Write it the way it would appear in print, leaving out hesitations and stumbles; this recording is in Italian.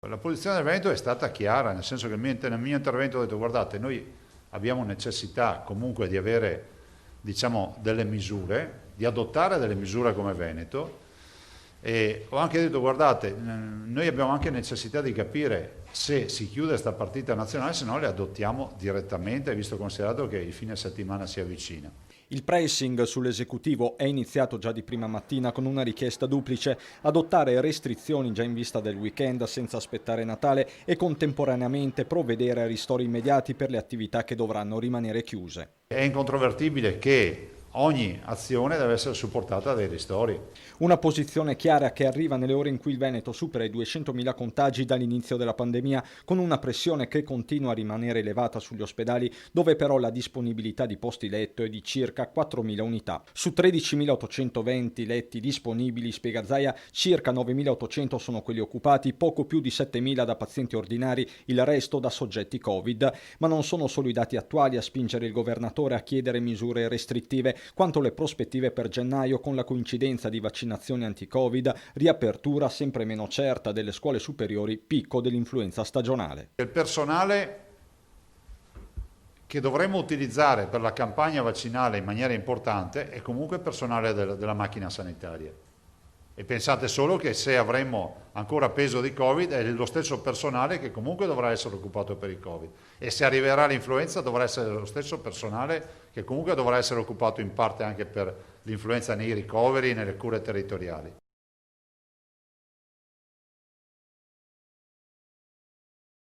La posizione del Veneto è stata chiara, nel senso che nel mio intervento ho detto guardate, noi abbiamo necessità comunque di avere, diciamo, delle misure, di adottare delle misure come Veneto, e ho anche detto guardate, noi abbiamo anche necessità di capire se si chiude questa partita nazionale, se no le adottiamo direttamente, visto considerato che il fine settimana si avvicina. Il pressing sull'esecutivo è iniziato già di prima mattina con una richiesta duplice: adottare restrizioni già in vista del weekend senza aspettare Natale e contemporaneamente provvedere a ristori immediati per le attività che dovranno rimanere chiuse. È incontrovertibile che ogni azione deve essere supportata dai ristori. Una posizione chiara che arriva nelle ore in cui il Veneto supera i 200.000 contagi dall'inizio della pandemia, con una pressione che continua a rimanere elevata sugli ospedali, dove però la disponibilità di posti letto è di circa 4.000 unità. Su 13.820 letti disponibili, spiega Zaia, circa 9.800 sono quelli occupati, poco più di 7.000 da pazienti ordinari, il resto da soggetti Covid. Ma non sono solo i dati attuali a spingere il governatore a chiedere misure restrittive, quanto le prospettive per gennaio, con la coincidenza di vaccinazioni anti-Covid, riapertura sempre meno certa delle scuole superiori, picco dell'influenza stagionale. Il personale che dovremmo utilizzare per la campagna vaccinale in maniera importante è comunque personale della macchina sanitaria. E pensate solo che se avremo ancora peso di Covid è lo stesso personale che comunque dovrà essere occupato per il Covid. E se arriverà l'influenza dovrà essere lo stesso personale che comunque dovrà essere occupato in parte anche per l'influenza nei ricoveri e nelle cure territoriali.